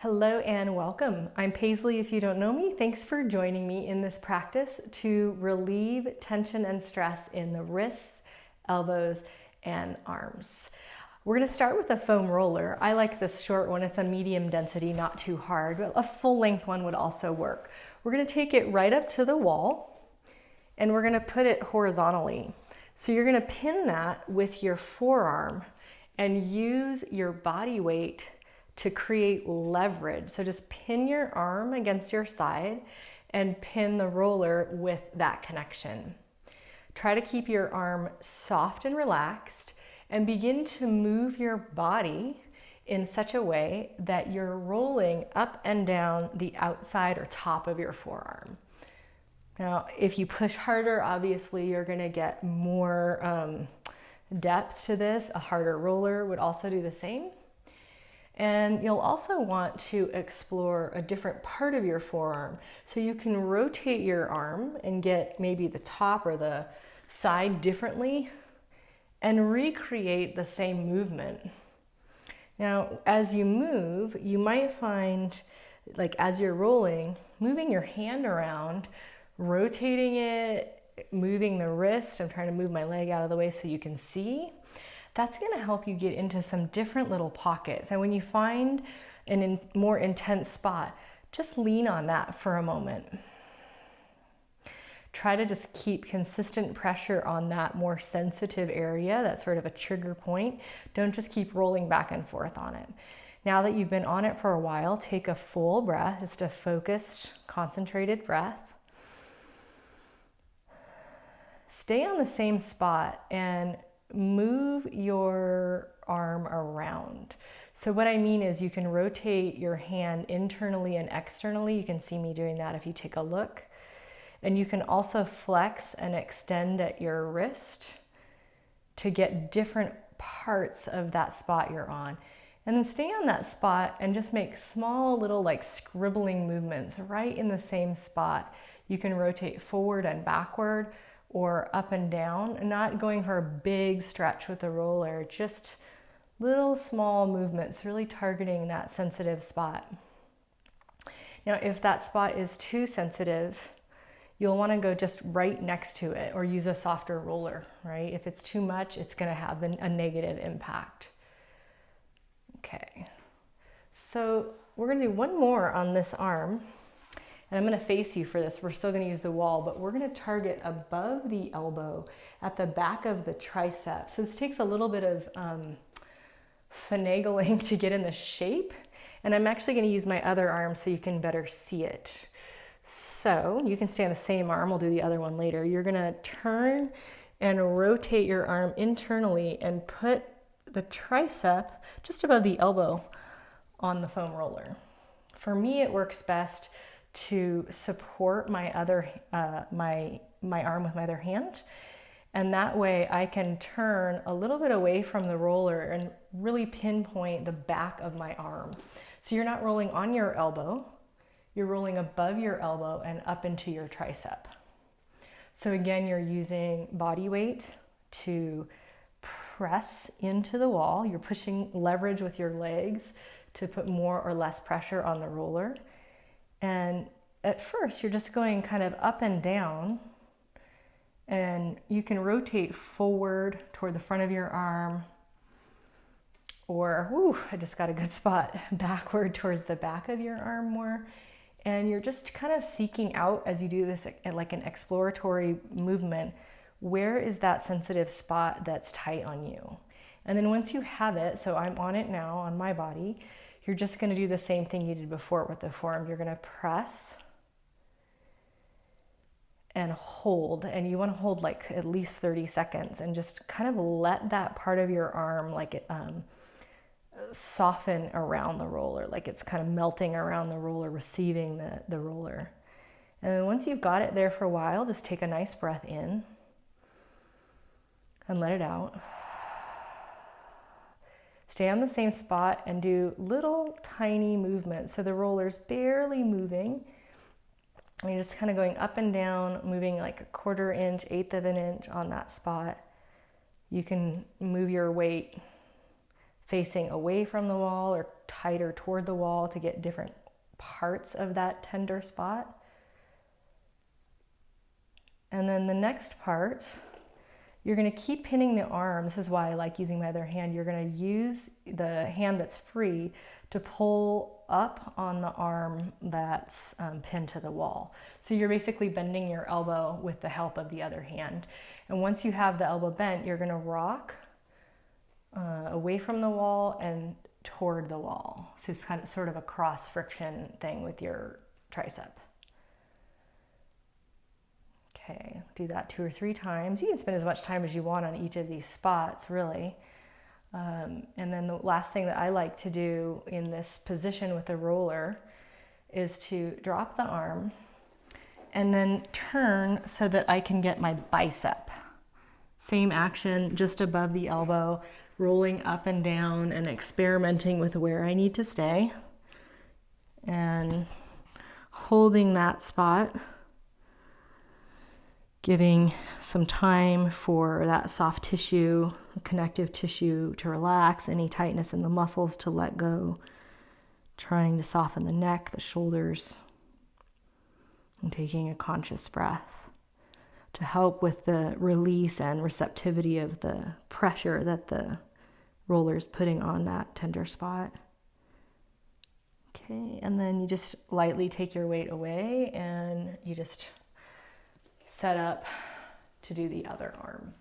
Hello and welcome. I'm Paisley if you don't know me. Thanks for joining me in this practice to relieve tension and stress in the wrists, elbows, and arms. We're going to start with a foam roller. I like this short one. It's a medium density, not too hard, but a full length one would also work. We're going to take it right up to the wall and we're going to put it horizontally. So you're going to pin that with your forearm and use your body weight to create leverage. So just pin your arm against your side and pin the roller with that connection. Try to keep your arm soft and relaxed and begin to move your body in such a way that you're rolling up and down the outside or top of your forearm. Now, if you push harder, obviously you're going to get more depth to this. A harder roller would also do the same. And you'll also want to explore a different part of your forearm. So you can rotate your arm and get maybe the top or the side differently and recreate the same movement. Now, as you move, you might find, like as you're rolling, moving your hand around, rotating it, moving the wrist. I'm trying to move my leg out of the way so you can see. That's going to help you get into some different little pockets. And when you find a more intense spot, just lean on that for a moment. Try to just keep consistent pressure on that more sensitive area, that's sort of a trigger point. Don't just keep rolling back and forth on it. Now that you've been on it for a while, take a full breath, just a focused, concentrated breath. Stay on the same spot and move your arm around. So what I mean is you can rotate your hand internally and externally. You can see me doing that if you take a look. And you can also flex and extend at your wrist to get different parts of that spot you're on. And then stay on that spot and just make small little like scribbling movements right in the same spot. You can rotate forward and backward or up and down, not going for a big stretch with the roller, just little small movements, really targeting that sensitive spot. Now, if that spot is too sensitive, you'll want to go just right next to it or use a softer roller, right? If it's too much, it's going to have a negative impact. Okay, so we're going to do one more on this arm. And I'm going to face you for this. We're still going to use the wall, but we're going to target above the elbow at the back of the tricep. So this takes a little bit of finagling to get in the shape. And I'm actually going to use my other arm so you can better see it. So you can stay on the same arm. We'll do the other one later. You're going to turn and rotate your arm internally and put the tricep just above the elbow on the foam roller. For me, it works best to support my other my arm with my other hand, and that way I can turn a little bit away from the roller and really pinpoint the back of my arm. So you're not rolling on your elbow, you're rolling above your elbow and up into your tricep. So again, you're using body weight to press into the wall. You're pushing leverage with your legs to put more or less pressure on the roller. And at first, you're just going kind of up and down, and you can rotate forward toward the front of your arm, or, I just got a good spot, backward towards the back of your arm more. And you're just kind of seeking out, as you do this like an exploratory movement, where is that sensitive spot that's tight on you? And then once you have it, so I'm on it now on my body, you're just going to do the same thing you did before with the forearm. You're going to press and hold, and you want to hold like at least 30 seconds and just kind of let that part of your arm like it soften around the roller, like it's kind of melting around the roller, receiving the roller. And then once you've got it there for a while, just take a nice breath in and let it out. Stay on the same spot and do little tiny movements. So the roller's barely moving. And you're just kind of going up and down, moving like a 1/4 inch, 1/8 of an inch on that spot. You can move your weight facing away from the wall or tighter toward the wall to get different parts of that tender spot. And then the next part, you're going to keep pinning the arm. This is why I like using my other hand. You're going to use the hand that's free to pull up on the arm that's pinned to the wall. So you're basically bending your elbow with the help of the other hand. And once you have the elbow bent, you're going to rock away from the wall and toward the wall. So it's kind of sort of a cross friction thing with your tricep. Okay, do that 2 or 3 times. You can spend as much time as you want on each of these spots, really. And then the last thing that I like to do in this position with the roller is to drop the arm and then turn so that I can get my bicep. Same action, just above the elbow, rolling up and down and experimenting with where I need to stay and holding that spot, giving some time for that soft tissue, connective tissue to relax, any tightness in the muscles to let go, trying to soften the neck, the shoulders, and taking a conscious breath to help with the release and receptivity of the pressure that the roller is putting on that tender spot. Okay, and then you just lightly take your weight away and you just set up to do the other arm.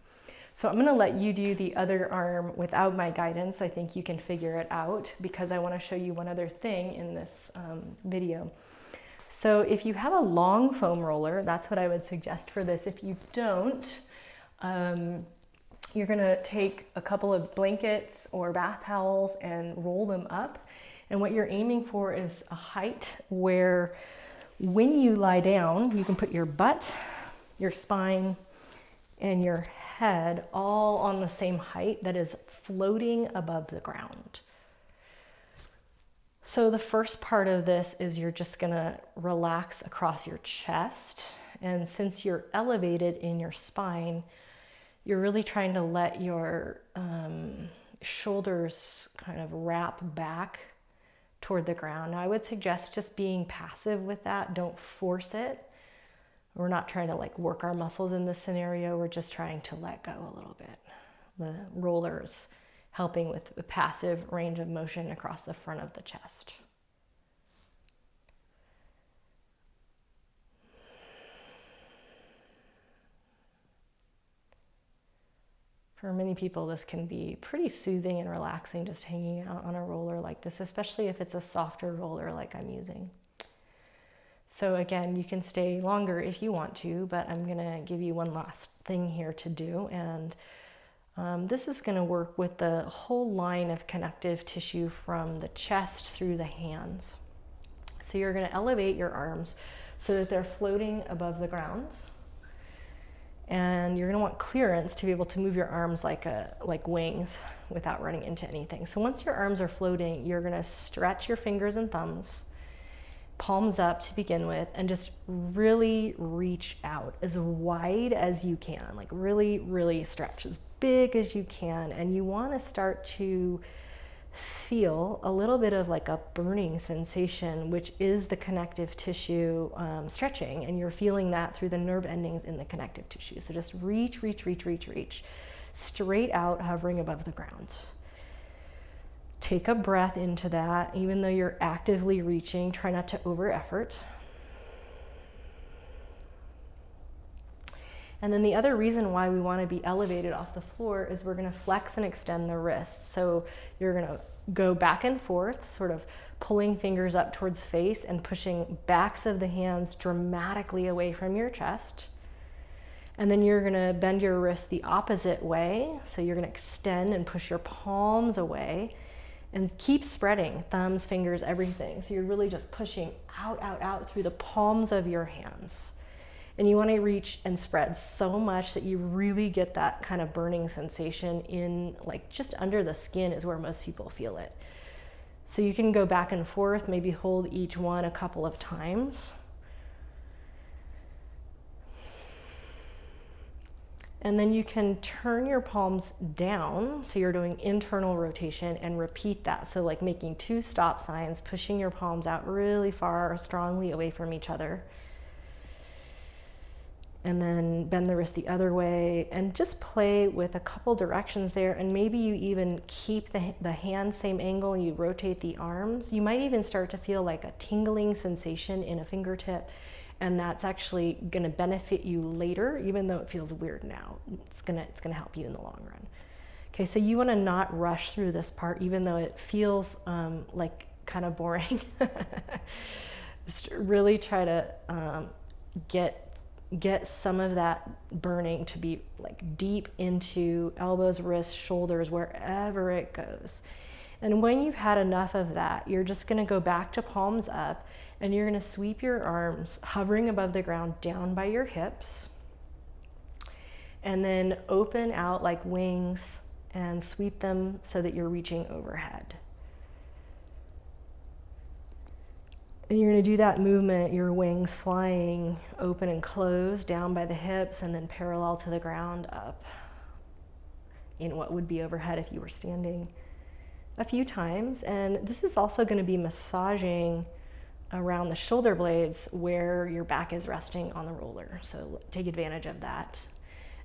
So I'm going to let you do the other arm without my guidance. I think you can figure it out because I want to show you one other thing in this video. So if you have a long foam roller, that's what I would suggest for this. If you don't, you're going to take a couple of blankets or bath towels and roll them up. And what you're aiming for is a height where when you lie down, you can put your butt, your spine, and your head all on the same height that is floating above the ground. So the first part of this is you're just gonna relax across your chest. And since you're elevated in your spine, you're really trying to let your shoulders kind of wrap back toward the ground. Now I would suggest just being passive with that. Don't force it. We're not trying to like work our muscles in this scenario. We're just trying to let go a little bit. The rollers helping with the passive range of motion across the front of the chest. For many people, this can be pretty soothing and relaxing, just hanging out on a roller like this, especially if it's a softer roller like I'm using. So again, you can stay longer if you want to, but I'm gonna give you one last thing here to do. And this is gonna work with the whole line of connective tissue from the chest through the hands. So you're gonna elevate your arms so that they're floating above the ground. And you're gonna want clearance to be able to move your arms like wings without running into anything. So once your arms are floating, you're gonna stretch your fingers and thumbs, palms up to begin with, and just really reach out as wide as you can, like really, really stretch as big as you can. And you wanna start to feel a little bit of like a burning sensation, which is the connective tissue stretching, and you're feeling that through the nerve endings in the connective tissue. So just reach, reach, reach, reach, reach, straight out, hovering above the ground. Take a breath into that. Even though you're actively reaching, try not to over effort. And then the other reason why we want to be elevated off the floor is we're going to flex and extend the wrists. So you're going to go back and forth, sort of pulling fingers up towards face and pushing backs of the hands dramatically away from your chest. And then you're going to bend your wrists the opposite way. So you're going to extend and push your palms away and keep spreading, thumbs, fingers, everything. So you're really just pushing out, out, out through the palms of your hands. And you want to reach and spread so much that you really get that kind of burning sensation in, like, just under the skin is where most people feel it. So you can go back and forth, maybe hold each one a couple of times. And then you can turn your palms down, so you're doing internal rotation, and repeat that. So like making 2 stop signs, pushing your palms out really far, strongly away from each other. And then bend the wrist the other way, and just play with a couple directions there. And maybe you even keep the hand same angle and you rotate the arms. You might even start to feel like a tingling sensation in a fingertip, and that's actually going to benefit you later, even though it feels weird now. It's gonna help you in the long run. Okay, so you want to not rush through this part, even though it feels like kind of boring. Just really try to get some of that burning to be like deep into elbows, wrists, shoulders, wherever it goes. And when you've had enough of that, you're just going to go back to palms up, and you're going to sweep your arms hovering above the ground down by your hips, and then open out like wings and sweep them so that you're reaching overhead. And you're going to do that movement, your wings flying open and closed down by the hips, and then parallel to the ground up in what would be overhead if you were standing, a few times. And this is also going to be massaging around the shoulder blades where your back is resting on the roller. So take advantage of that.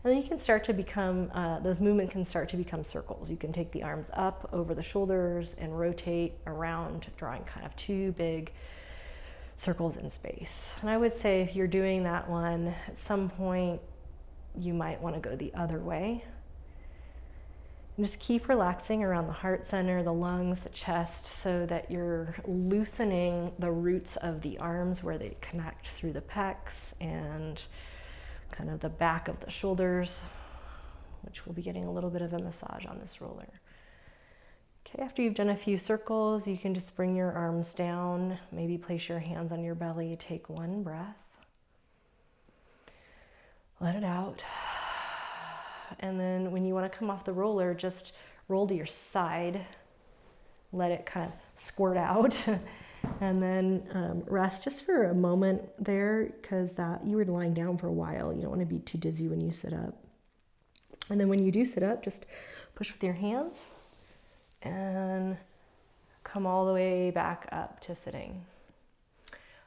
And then you can start to become, those movements can start to become circles. You can take the arms up over the shoulders and rotate around, drawing kind of 2 big circles in space. And I would say if you're doing that one, at some point you might want to go the other way. And just keep relaxing around the heart center, the lungs, the chest, so that you're loosening the roots of the arms where they connect through the pecs and kind of the back of the shoulders, which we'll be getting a little bit of a massage on this roller. Okay, after you've done a few circles, you can just bring your arms down, maybe place your hands on your belly, take 1 breath, let it out. And then when you want to come off the roller, just roll to your side, let it kind of squirt out, and then rest just for a moment there, because you were lying down for a while. You don't want to be too dizzy when you sit up. And then when you do sit up, just push with your hands and come all the way back up to sitting.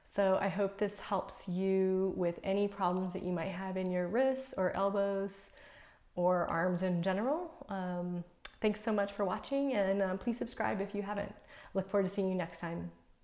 So I hope this helps you with any problems that you might have in your wrists or elbows or arms in general. Thanks so much for watching, and please subscribe if you haven't. Look forward to seeing you next time.